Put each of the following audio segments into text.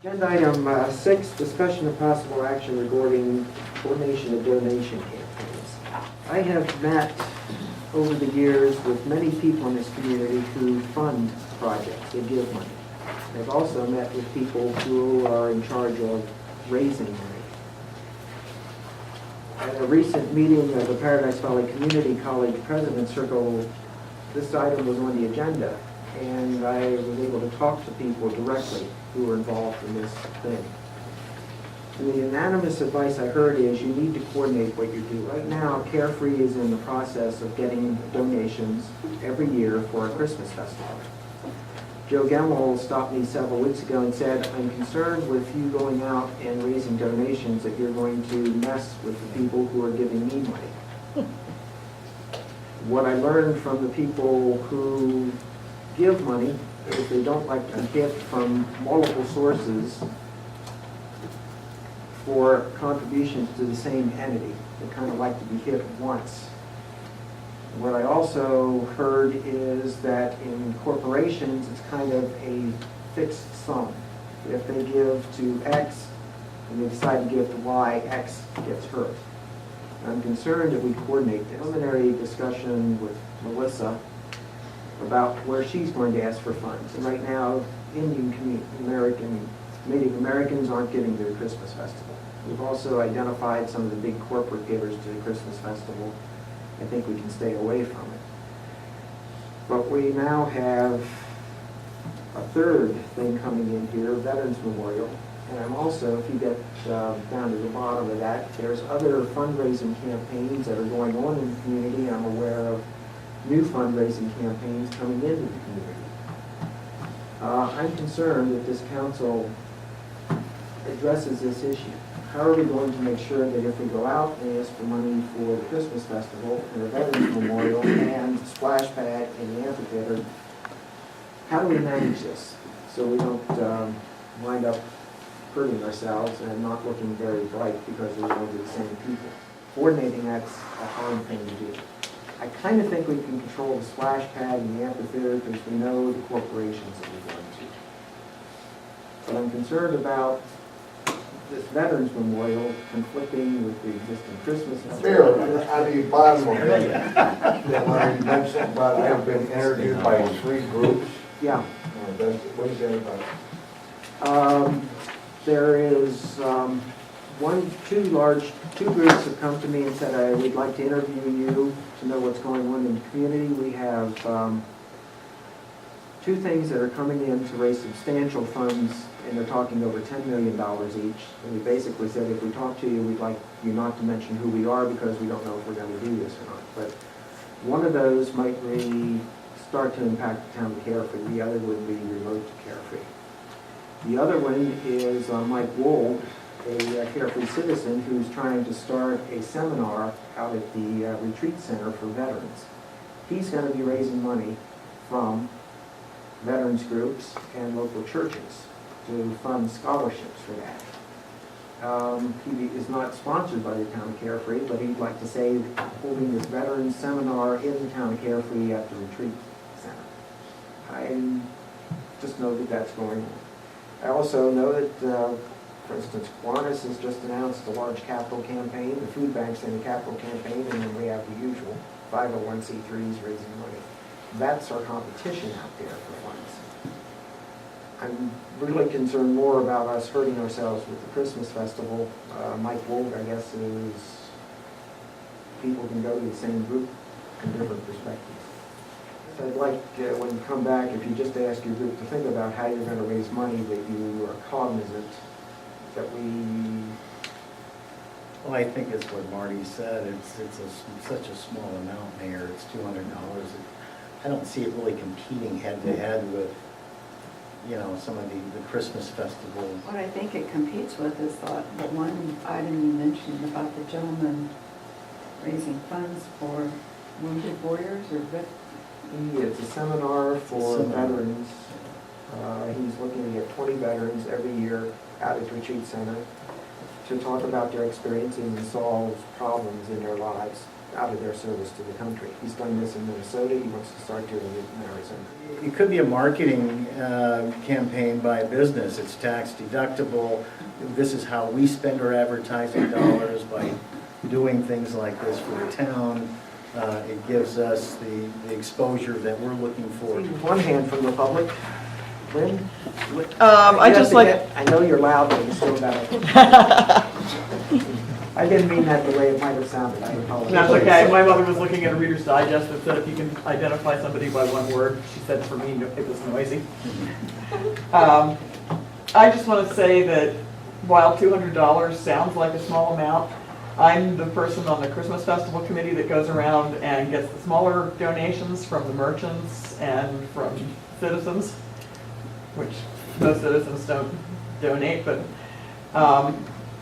Agenda item 6, discussion of possible action regarding coordination of donation campaigns. I have met over the years with many people in this community who fund projects, they give money. I've also met with people who are in charge of raising money. At a recent meeting of the Paradise Valley Community College President's Circle, this item was on the agenda, and I was able to talk to people directly who were involved in this thing. And the unanimous advice I heard is you need to coordinate what you do. Right now, Carefree is in the process of getting donations every year for a Christmas festival. Joe Gemmel stopped me several weeks ago and said, I'm concerned with you going out and raising donations that you're going to mess with the people who are giving me money. What I learned from the people who give money is they don't like to get from multiple sources for contributions to the same entity. They kind of like to be hit once. What I also heard is that in corporations, it's kind of a fixed sum. If they give to X and they decide to give to Y, X gets hurt. I'm concerned that we coordinate this. Preliminary discussion with Melissa about where she's going to ask for funds. And right now, Native Americans aren't getting to the Christmas festival. We've also identified some of the big corporate givers to the Christmas festival. I think we can stay away from it. But we now have a third thing coming in here, Veterans Memorial. And I'm also, if you get down to the bottom of that, there's other fundraising campaigns that are going on in the community. I'm aware of new fundraising campaigns coming into the community. I'm concerned that this council addresses this issue. How are we going to make sure that if we go out and ask for money for the Christmas festival and the Veterans Memorial and Splash Pad and the amphitheater, how do we manage this so we don't wind up hurting ourselves and not looking very bright because we're going to the same people? Coordinating, that's a hard thing to do. I kind of think we can control the Splash Pad and the amphitheater because we know the corporations that we're going to. But I'm concerned about this Veterans Memorial conflicting with the existing Christmas. Here, on the bottom of it, that you mentioned about I've been interviewed by 3 groups. Yeah. What is that about? There is two groups have come to me and said, we'd like to interview you to know what's going on in the community. We have 2 things that are coming in to raise substantial funds, and they're talking over $10 million each. And we basically said, if we talk to you, we'd like you not to mention who we are because we don't know if we're going to do this or not. But one of those might really start to impact the town of Carefree. The other would be remote to Carefree. The other one is Mike Wold, a Carefree citizen who's trying to start a seminar out at the retreat center for veterans. He's going to be raising money from veterans groups and local churches to fund scholarships for that. He is not sponsored by the town of Carefree, but he'd like to say holding this veterans seminar in the town of Carefree at the retreat center. I just know that that's going on. I also know that, for instance, Kiwanis has just announced a large capital campaign, the food bank's in a capital campaign, and then we have the usual 501c3s raising money. That's our competition out there for funds. I'm really concerned more about us hurting ourselves with the Christmas festival. Mike Wold, I guess, is people can go to the same group from different perspectives. I'd like, when you come back, if you just ask your group to think about how you're going to raise money, that you are cognizant that we... Well, I think it's what Marty said. It's such a small amount, Mayor. It's $200. I don't see it really competing head-to-head with, you know, some of the Christmas festival. What I think it competes with is the one item you mentioned about the gentleman raising funds for wounded warriors or It's a seminar for veterans. He's looking to get 20 veterans every year out at the retreat center to talk about their experiences and solve problems in their lives. out of their service to the country. He's done this in Minnesota, he wants to start doing it in Arizona. It could be a marketing campaign by a business. It's tax deductible. This is how we spend our advertising dollars, by doing things like this for the town. It gives us the exposure that we're looking for. One hand from the public. Lynn? I just like, I know you're loud, but you still got it. I didn't mean that the way it might have sounded, I apologize. that's okay, my mother was looking at a Reader's Digest that said if you can identify somebody by one word, she said for me it was noisy. I just want to say that while $200 sounds like a small amount, I'm the person on the Christmas Festival Committee that goes around and gets the smaller donations from the merchants and from citizens, which most citizens don't donate, but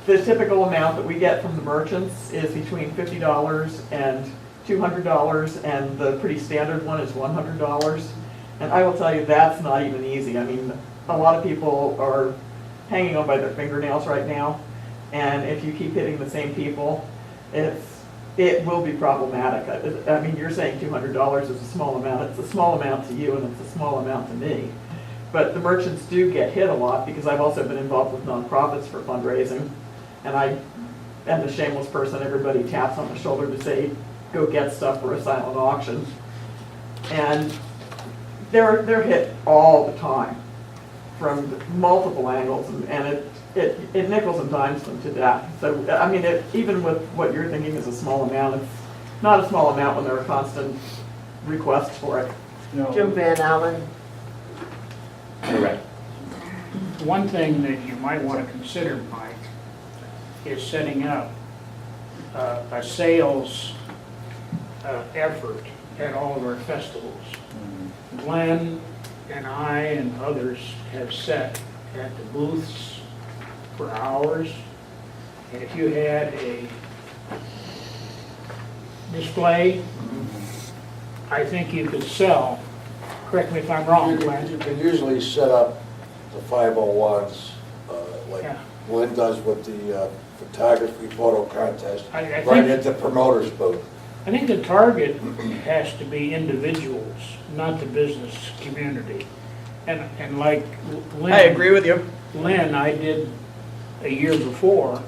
the typical amount that we get from the merchants is between $50 and $200, and the pretty standard one is $100. And I will tell you, that's not even easy. I mean, a lot of people are hanging on by their fingernails right now, and if you keep hitting the same people, it will be problematic. I mean, you're saying $200 is a small amount. It's a small amount to you, and it's a small amount to me. But the merchants do get hit a lot, because I've also been involved with nonprofits for fundraising, and I am the shameless person everybody taps on the shoulder to say, go get stuff for a silent auction. And they're hit all the time from multiple angles, and it nickels and dimes them to death. So, I mean, even with what you're thinking is a small amount, it's not a small amount when there are constant requests for it. Jim Van Allen? Correct. One thing that you might want to consider, Mike, is setting up a sales effort at all of our festivals. Glenn and I and others have sat at the booths for hours, and if you had a display, I think you could sell, correct me if I'm wrong, Glenn. You can usually set up the 501s, like Yeah. Lynn does with the photography photo contest, I right think- at the promoter's booth. I think the target has to be individuals, not the business community. And like Lynn. I agree with you. Lynn, I did a year before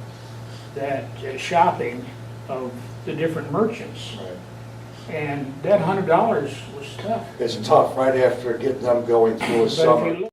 that shopping of the different merchants. And that $100 was tough. It's tough right after getting them going through a But if summer. you look